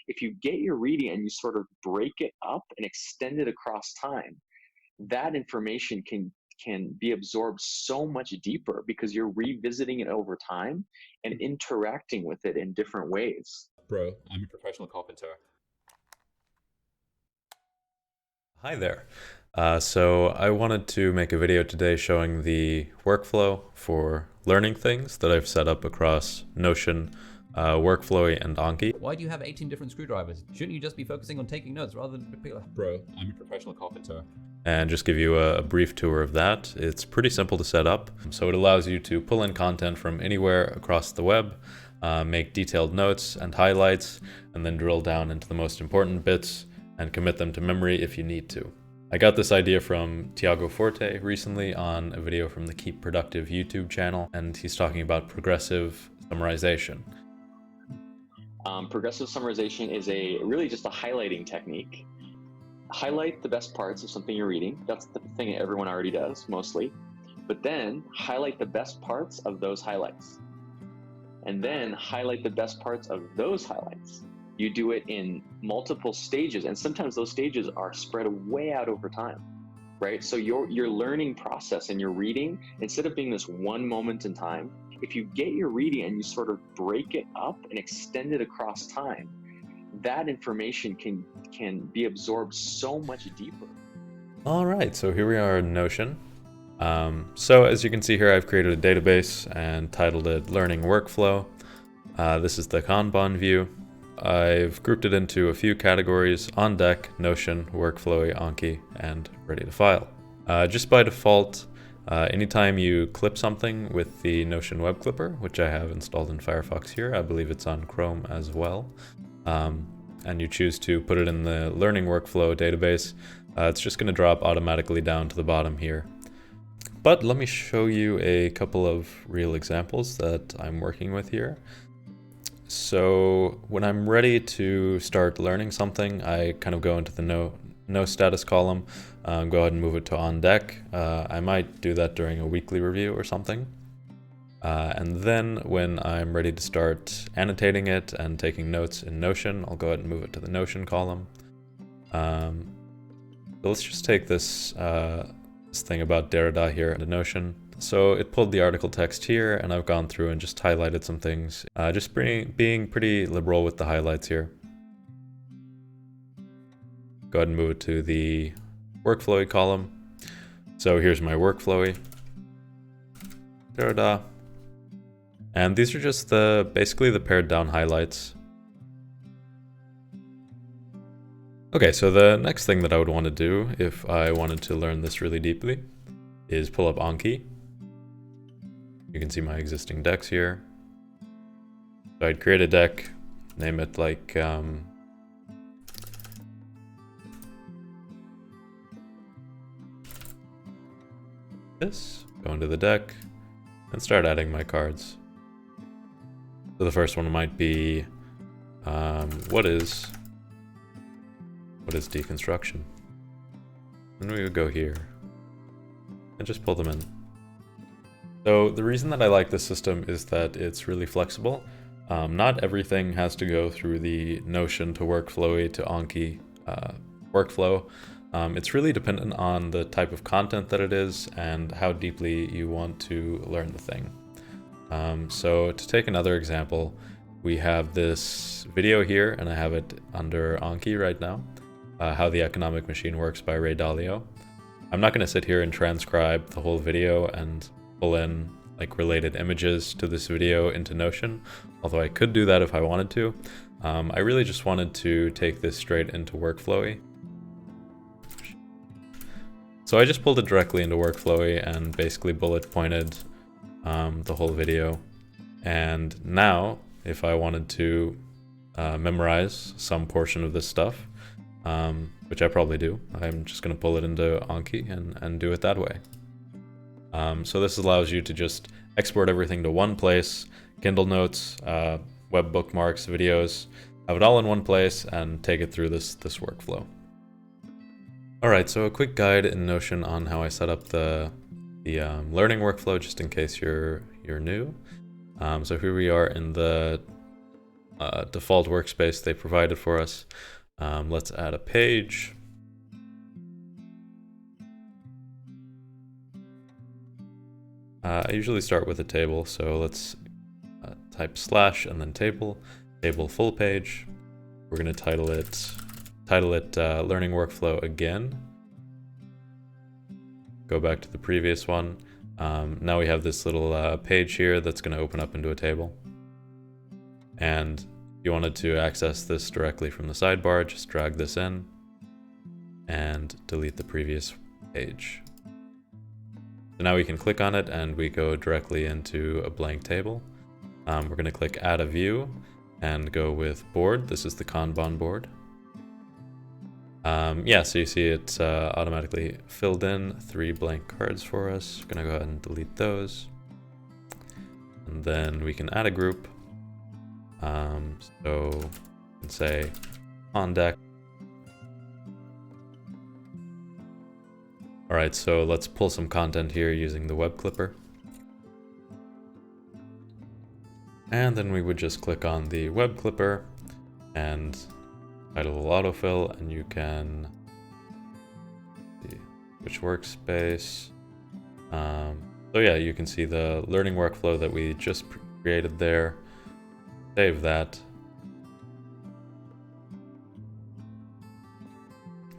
if you get your reading and you sort of break it up and extend it across time, that information can be absorbed so much deeper because you're revisiting it over time and interacting with it in different ways. Bro, I'm a professional carpenter. Hi there. So I wanted to make a video today showing the workflow for learning things that I've set up across Notion, Workflowy, and Anki. Why do you have 18 different screwdrivers? Shouldn't you just be focusing on taking notes rather than... Bro, I'm a professional carpenter. And just give you a brief tour of that. It's pretty simple to set up. So it allows you to pull in content from anywhere across the web, make detailed notes and highlights, and then drill down into the most important bits and commit them to memory if you need to. I got this idea from Tiago recently on a video from the Keep Productive YouTube channel, and he's talking about progressive summarization. Progressive summarization is really just a highlighting technique. Highlight the best parts of something you're reading. That's the thing everyone already does, mostly. But then highlight the best parts of those highlights. And then highlight the best parts of those highlights. You do it in multiple stages, and sometimes those stages are spread way out over time, right? So your learning process and your reading, instead of being this one moment in time, if you get your reading and you sort of break it up and extend it across time, that information can be absorbed so much deeper. All right, so here we are in Notion. So as you can see here, I've created a database and titled it Learning Workflow. This is the Kanban view. I've grouped it into a few categories: on deck, Notion, Workflowy, Anki, and ready to file. Just by default, anytime you clip something with the Notion web clipper, which I have installed in Firefox here, I believe it's on Chrome as well, and you choose to put it in the Learning Workflow database, it's just going to drop automatically down to the bottom here. But let me show you a couple of real examples that I'm working with here. So when I'm ready to start learning something, I kind of go into the no status column, go ahead and move it to on deck. I might do that during a weekly review or something. And then when I'm ready to start annotating it and taking notes in Notion, I'll go ahead and move it to the Notion column. So let's just take this thing about Derrida here into Notion. So it pulled the article text here, and I've gone through and just highlighted some things, just being pretty liberal with the highlights here. Go ahead and move it to the Workflowy column. So here's my Workflowy, Derrida. And these are just basically the pared down highlights. Okay, so the next thing that I would want to do if I wanted to learn this really deeply is pull up Anki. You can see my existing decks here. So I'd create a deck, name it like this, go into the deck, and start adding my cards. So the first one might be, what is deconstruction? And we would go here and just pull them in. So the reason that I like this system is that it's really flexible. Not everything has to go through the Notion to Workflowy to Anki workflow. It's really dependent on the type of content that it is and how deeply you want to learn the thing. So to take another example, we have this video here, and I have it under Anki right now, How the Economic Machine Works by Ray Dalio. I'm not going to sit here and transcribe the whole video and pull in like related images to this video into Notion, although I could do that if I wanted to. I really just wanted to take this straight into Workflowy. So I just pulled it directly into Workflowy and basically bullet pointed the whole video. And now, if I wanted to memorize some portion of this stuff, which I probably do, I'm just going to pull it into Anki and do it that way. So this allows you to just export everything to one place, Kindle notes, web bookmarks, videos, have it all in one place and take it through this workflow. All right, so a quick guide in Notion on how I set up the learning workflow, just in case you're new. So here we are in the default workspace they provided for us. Let's add a page. I usually start with a table, so let's type slash and then table full page. We're going to title it learning workflow again. Go back to the previous one. Now we have this little page here that's going to open up into a table. And if you wanted to access this directly from the sidebar, just drag this in and delete the previous page. So now we can click on it and we go directly into a blank table. We're going to click add a view and go with board. This is the Kanban board. Yeah, so you see it's automatically filled in 3 blank cards for us. We're going to go ahead and delete those. And then we can add a group. So we can say on deck. All right, so let's pull some content here using the web clipper. And then we would just click on the web clipper and title will autofill, and you can switch workspace. So yeah, you can see the learning workflow that we just created there. Save that.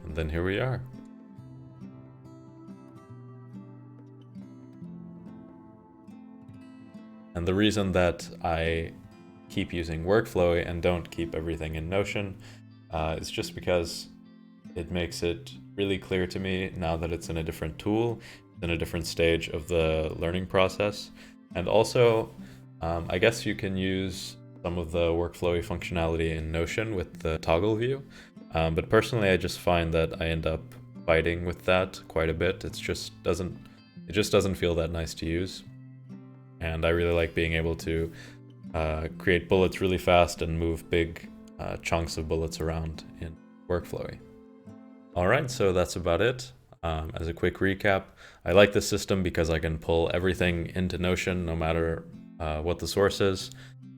And then here we are. And the reason that I keep using Workflowy and don't keep everything in Notion is just because it makes it really clear to me now that it's in a different tool, in a different stage of the learning process. And also, I guess you can use some of the Workflowy functionality in Notion with the toggle view. But personally, I just find that I end up fighting with that quite a bit. It just doesn't feel that nice to use. And I really like being able to create bullets really fast and move big chunks of bullets around in Workflowy. All right, so that's about it. As a quick recap, I like this system because I can pull everything into Notion no matter what the source is.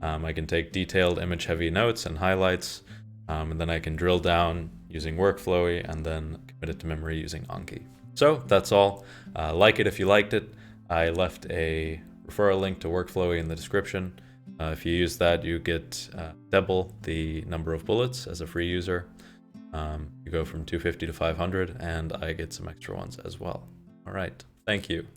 I can take detailed image-heavy notes and highlights, and then I can drill down using Workflowy and then commit it to memory using Anki. So that's all. Like it if you liked it. I left a referral link to Workflowy in the description. If you use that, you get double the number of bullets as a free user. You go from 250 to 500, and I get some extra ones as well. All right, thank you.